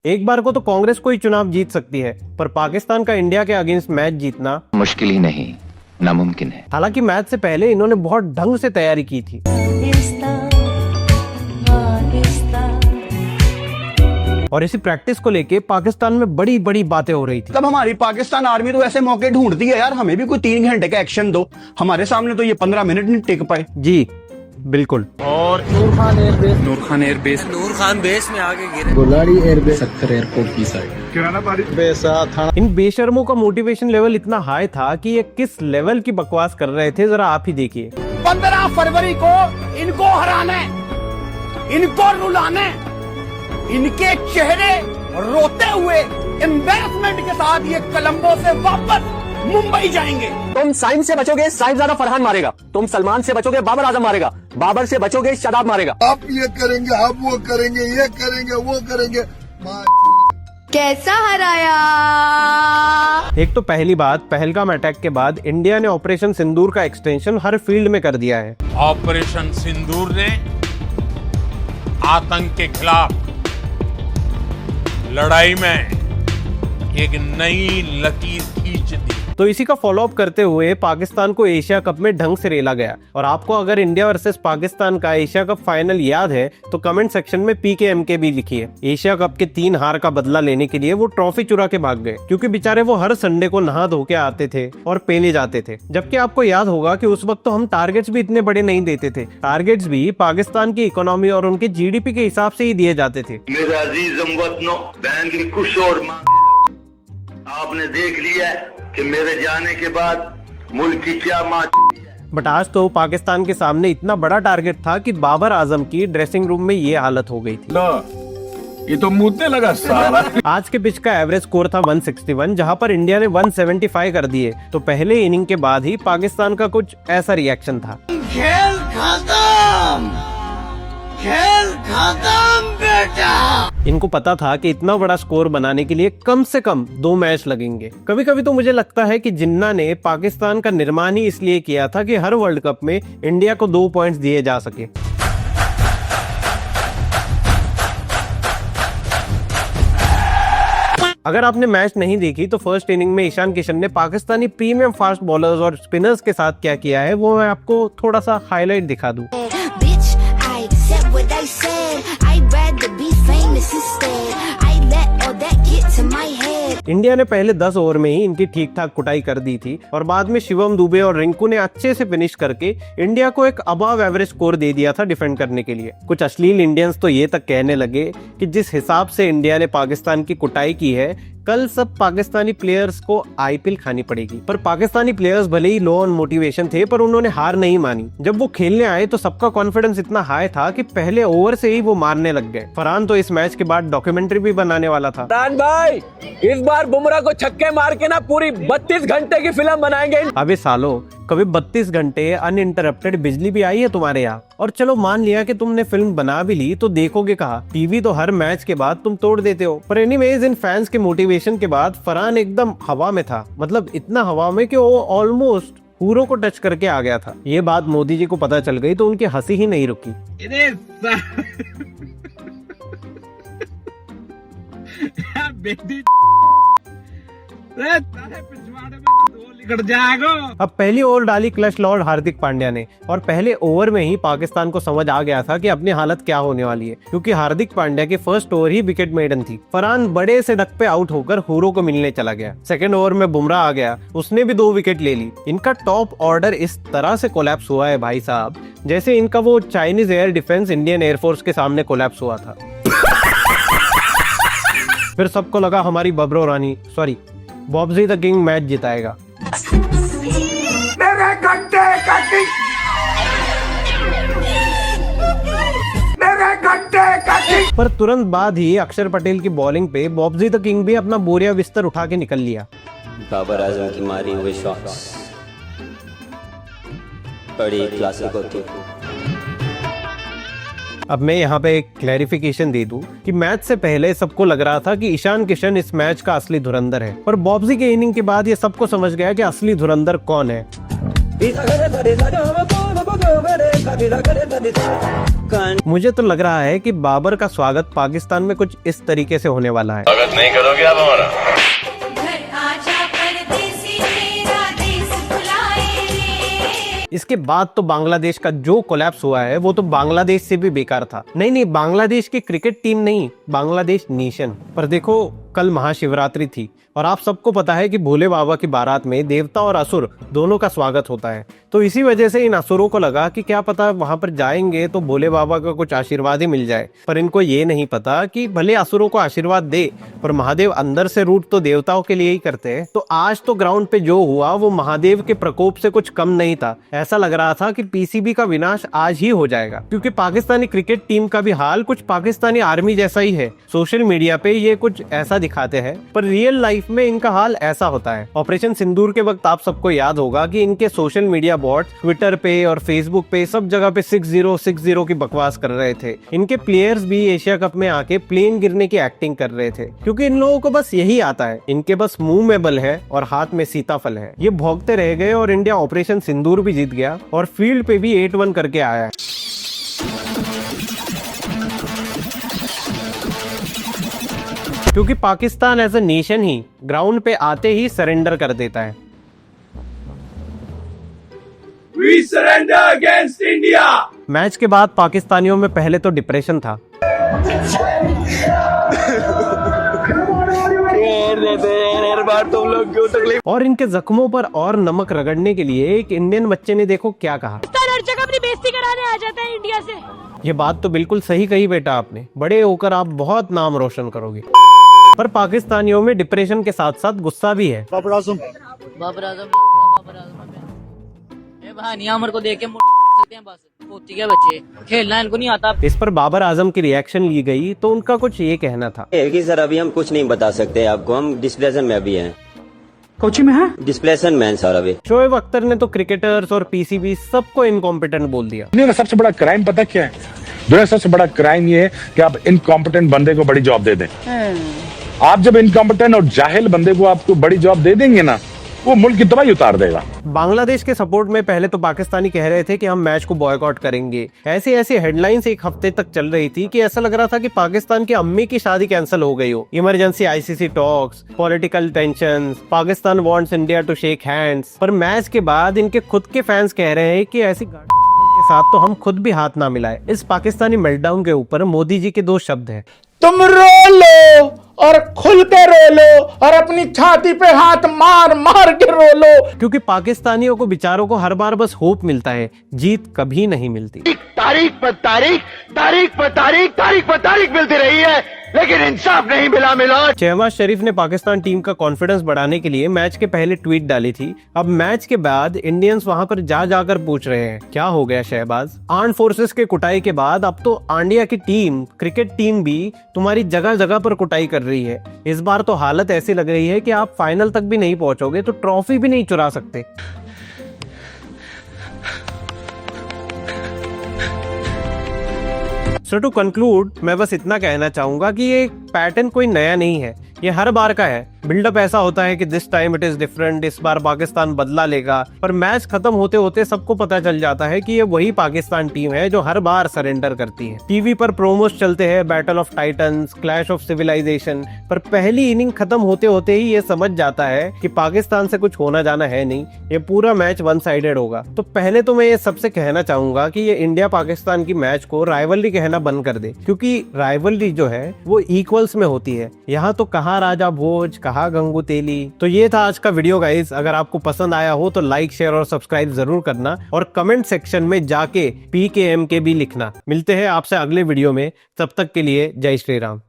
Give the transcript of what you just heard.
एक बार को तो कांग्रेस कोई चुनाव जीत सकती है, पर पाकिस्तान का इंडिया के अगेंस्ट मैच जीतना मुश्किल ही नहीं नामुमकिन है। हालांकि मैच से पहले इन्होंने बहुत ढंग से तैयारी की थी। और इसी प्रैक्टिस को लेके पाकिस्तान में बड़ी बड़ी बातें हो रही थी। तब हमारी पाकिस्तान आर्मी तो ऐसे मौके ढूंढती है यार, हमें भी कोई 3 घंटे का एक्शन दो। हमारे सामने तो ये 15 मिनट नहीं टिक पाए। जी बिल्कुल। और नूर खान बेस में आगे गिरे। गोलारी एयरबेस सक्कर एयरपोर्ट की साइड इन बेशर्मों का मोटिवेशन लेवल इतना हाई था कि ये किस लेवल की बकवास कर रहे थे जरा आप ही देखिए। 15 फरवरी को इनको हराना, इनको रुलाना, इनके चेहरे रोते हुए एम्बैरसमेंट के साथ ये कोलंबो से वापस मुंबई जाएंगे। तुम साइम से बचोगे, साहिबजादा फरहान मारेगा। तुम सलमान से बचोगे, बाबर आजम मारेगा। बाबर से बचोगे, शादाब मारेगा। आप ये करेंगे, आप वो करेंगे, ये करेंगे, वो करेंगे। कैसा हराया? एक तो पहली बात, पहलगाम अटैक के बाद इंडिया ने ऑपरेशन सिंदूर का एक्सटेंशन हर फील्ड में कर दिया है। ऑपरेशन सिंदूर ने आतंक के खिलाफ लड़ाई में एक नई लकीर खींच दी। तो इसी का फॉलो अप करते हुए पाकिस्तान को एशिया कप में ढंग से रेला गया। और आपको अगर इंडिया वर्सेस पाकिस्तान का एशिया कप फाइनल याद है तो कमेंट सेक्शन में PKMK भी लिखिए। एशिया कप के 3 हार का बदला लेने के लिए वो ट्रॉफी चुरा के भाग गए, क्योंकि बेचारे वो हर संडे को नहा धो के आते थे और पेले जाते थे। जबकि आपको याद होगा कि उस वक्त तो हम टारगेट्स भी इतने बड़े नहीं देते थे। टारगेट्स भी पाकिस्तान की इकोनॉमी और उनके GDP के हिसाब से ही दिए जाते थे। आपने देख लिया कि मेरे जाने के बाद मुल्क की क्या बट आज तो पाकिस्तान के सामने इतना बड़ा टारगेट था कि बाबर आजम की ड्रेसिंग रूम में ये हालत हो गई थी। ये तो मुद्दे लगा साला। आज के पिच का एवरेज स्कोर था 161, जहां पर इंडिया ने 175 कर दिए। तो पहले इनिंग के बाद ही पाकिस्तान का कुछ ऐसा रिएक्शन था। खेल खत्म, खेल खत्म बेटा। इनको पता था कि इतना बड़ा स्कोर बनाने के लिए कम से कम 2 मैच लगेंगे। कभी कभी तो मुझे लगता है कि जिन्ना ने पाकिस्तान का निर्माण ही इसलिए किया था कि हर वर्ल्ड कप में इंडिया को 2 पॉइंट्स दिए जा सके। अगर आपने मैच नहीं देखी तो फर्स्ट इनिंग में ईशान किशन ने पाकिस्तानी प्रीमियम फास्ट बॉलर्स और स्पिनर्स के साथ क्या किया है वो मैं आपको थोड़ा सा हाईलाइट दिखा दूं। इंडिया ने पहले 10 ओवर में ही इनकी ठीक ठाक कुटाई कर दी थी और बाद में शिवम दुबे और रिंकू ने अच्छे से फिनिश करके इंडिया को एक अबव एवरेज स्कोर दे दिया था डिफेंड करने के लिए। कुछ अश्लील इंडियंस तो ये तक कहने लगे कि जिस हिसाब से इंडिया ने पाकिस्तान की कुटाई की है, कल सब पाकिस्तानी प्लेयर्स को IPL खानी पड़ेगी। पर पाकिस्तानी प्लेयर्स भले ही लो ऑन मोटिवेशन थे, पर उन्होंने हार नहीं मानी। जब वो खेलने आए तो सबका कॉन्फिडेंस इतना हाई था कि पहले ओवर से ही वो मारने लग गए। फरहान तो इस मैच के बाद डॉक्यूमेंट्री भी बनाने वाला था। फरहान भाई, इस बार बुमराह को छक्के मार के ना पूरी 32 घंटे की फिल्म बनाएंगे। अबे सालो, कभी 32 घंटे अनइंटरप्टेड बिजली भी आई है तुम्हारे यहाँ? और चलो मान लिया कि तुमने फिल्म बना भी ली, तो देखोगे कहाँ? टीवी तो हर मैच के बाद तुम तोड़ देते हो। पर एनीवेज, इन फैंस के मोटिवेशन के बाद फरहान एकदम हवा में था। मतलब इतना हवा में कि वो ऑलमोस्ट हूरों को टच करके आ गया था। ये बात मोदी जी को पता चल गई तो उनकी हंसी ही नहीं रुकी। अब पहली ओवर डाली क्लच लॉर्ड हार्दिक पांड्या ने और पहले ओवर में ही पाकिस्तान को समझ आ गया था कि अपनी हालत क्या होने वाली है, क्योंकि हार्दिक पांड्या की फर्स्ट ओवर ही विकेट मेडन थी। फरहान बड़े से डक पे आउट होकर हुरो को मिलने चला गया। सेकंड ओवर में बुमराह आ गया, उसने भी 2 विकेट ले ली। इनका टॉप ऑर्डर इस तरह से कोलैप्स हुआ है भाई साहब, जैसे इनका वो Chinese air defence Indian air force के सामने कोलैप्स हुआ था। फिर सबको लगा हमारी बब्रो रानी, सॉरी बॉब्जी द किंग मैच जिताएगा। मेरे घंटे कटी, मेरे घंटे कटी। पर तुरंत बाद ही अक्षर पटेल की बॉलिंग पे बॉब्जी द किंग भी अपना बोरिया बिस्तर उठा के निकल लिया। बाबर आजम की मारी हुई शॉट्स बड़ी क्लासिक होती। अब मैं यहाँ पे एक क्लैरिफिकेशन दे दूं कि मैच से पहले सबको लग रहा था कि ईशान किशन इस मैच का असली धुरंधर है, पर बॉब्जी के इनिंग के बाद ये सबको समझ गया कि असली धुरंधर कौन है। मुझे तो लग रहा है कि बाबर का स्वागत पाकिस्तान में कुछ इस तरीके से होने वाला है। स्वागत नहीं करोगे आप हमारा? इसके बाद तो बांग्लादेश का जो कोलैप्स हुआ है वो तो बांग्लादेश से भी बेकार था। नहीं, बांग्लादेश की क्रिकेट टीम नहीं, बांग्लादेश नेशन। पर देखो, कल महाशिवरात्रि थी और आप सबको पता है कि भोले बाबा की बारात में देवता और असुर दोनों का स्वागत होता है। तो इसी वजह से इन असुरों को लगा कि क्या पता वहां पर जाएंगे तो भोले बाबा का कुछ आशीर्वाद ही मिल जाए। पर इनको ये नहीं पता कि भले असुरों को आशीर्वाद दे पर महादेव अंदर से रूट तो देवताओं के लिए ही करते हैं। तो आज तो ग्राउंड पे जो हुआ वो महादेव के प्रकोप से कुछ कम नहीं था। ऐसा लग रहा था कि पीसीबी का विनाश आज ही हो जाएगा, क्योंकि पाकिस्तानी क्रिकेट टीम का भी हाल कुछ पाकिस्तानी आर्मी जैसा ही है। सोशल मीडिया पे ये कुछ ऐसा दिखाते हैं पर रियल लाइफ में इनका हाल ऐसा होता है। ऑपरेशन सिंदूर के वक्त आप सबको याद होगा कि इनके सोशल मीडिया बॉट ट्विटर पे और फेसबुक पे सब जगह पे 6060 की बकवास कर रहे थे। इनके प्लेयर्स भी एशिया कप में आके प्लेन गिरने की एक्टिंग कर रहे थे, क्योंकि इन लोगों को बस यही आता है। इनके बस मुंह में बल है और हाथ में सीताफल है। ये भौंकते रह गए और इंडिया ऑपरेशन सिंदूर भी जीत गया और फील्ड पे भी 8-1 करके आया है। क्योंकि पाकिस्तान एज अ नेशन ही ग्राउंड पे आते ही सरेंडर कर देता है। We surrender against India. Match के बाद पाकिस्तानियों में पहले तो डिप्रेशन था और इनके जख्मों पर और नमक रगड़ने के लिए एक इंडियन बच्चे ने देखो क्या कहा। हर जगह अपनी बेइज्जती कराने आ जाता है इंडिया से। ये बात तो बिल्कुल सही कही बेटा आपने, बड़े होकर आप बहुत नाम रोशन करोगे। पर पाकिस्तानियों में डिप्रेशन के साथ साथ गुस्सा भी है। बाबर आजम को देख के सकते हैं, बस पोती के बच्चे खेलना इनको नहीं आता। इस पर बाबर आजम की रिएक्शन ली गई तो उनका कुछ ये कहना था कि सर अभी हम कुछ नहीं बता सकते आपको, हम डिस्प्लेशन में अभी हैं। कोची में है डिस्प्लेशन में सर अभी। शोएब अख्तर ने तो क्रिकेटर्स और पीसीबी सबको इनकॉम्पिटेंट बोल दिया। दुनिया का सबसे बड़ा क्राइम पता क्या है? दुनिया का सबसे बड़ा क्राइम ये है कि आप इनकॉम्पिटेंट बंदे को बड़ी जॉब दे दें। आप जब इनकॉम्पिटेंट और जाहिल बंदे को आपको बड़ी जॉब दे देंगे ना, वो मुल्क की तबाही उतार देगा। बांग्लादेश के सपोर्ट में पहले तो पाकिस्तानी कह रहे थे कि हम मैच को बॉयकॉट करेंगे। ऐसी हेडलाइंस एक हफ्ते तक चल रही थी कि ऐसा लग रहा था कि पाकिस्तान की अम्मी की शादी कैंसिल हो गई हो। Emergency ICC talks, political tensions, Pakistan wants India to shake hands. पर मैच के बाद इनके खुद के फैंस कह रहे हैं कि ऐसी के साथ तो हम खुद भी हाथ ना मिलाए। इस पाकिस्तानी मेल्टडाउन के ऊपर मोदी जी के 2 शब्द हैं, तुम रो लो और खुल के रो लो और अपनी छाती पे हाथ मार मार के रो लो। क्योंकि पाकिस्तानियों को बेचारों को हर बार बस होप मिलता है, जीत कभी नहीं मिलती। तारीख पर तारीख, तारीख पर तारीख, तारीख पर तारीख मिलती रही है, लेकिन इंसाफ नहीं मिला। शहबाज शरीफ ने पाकिस्तान टीम का कॉन्फिडेंस बढ़ाने के लिए मैच के पहले ट्वीट डाली थी। अब मैच के बाद इंडियंस वहां पर जाकर पूछ रहे हैं क्या हो गया शहबाज। आर्म्ड फोर्सेस के कुटाई के बाद अब तो इंडिया की टीम, क्रिकेट टीम भी तुम्हारी जगह जगह पर कुटाई कर रही है। इस बार तो हालत ऐसी लग रही है कि आप फाइनल तक भी नहीं पहुंचोगे तो ट्रॉफी भी नहीं चुरा सकते। सो टू कंक्लूड मैं बस इतना कहना चाहूंगा कि ये पैटर्न कोई नया नहीं है, ये हर बार का है। बिल्डअप ऐसा होता है कि this time it is different, इस बार पाकिस्तान बदला लेगा। पर मैच खत्म होते होते सबको पता चल जाता है कि ये वही पाकिस्तान टीम है जो हर बार सरेंडर करती है। टीवी पर प्रोमोस चलते हैं, battle of titans, clash of civilisation, पर पहली इनिंग खत्म होते होते ही ये समझ जाता है कि पाकिस्तान से कुछ होना जाना है नहीं, ये पूरा मैच वन साइडेड होगा। तो पहले तो मैं ये सबसे कहना चाहूंगा कि ये इंडिया पाकिस्तान की मैच को राइवलरी कहना बंद कर दे, क्योंकि राइवलरी जो है वो इक्वल्स में होती है। यहाँ तो कहाँ राजा भोज, कहाँ गंगू तेली। तो ये था आज का वीडियो गाइस। अगर आपको पसंद आया हो तो लाइक, शेयर और सब्सक्राइब जरूर करना और कमेंट सेक्शन में जाके PKM के भी लिखना। मिलते हैं आपसे अगले वीडियो में, तब तक के लिए जय श्री राम।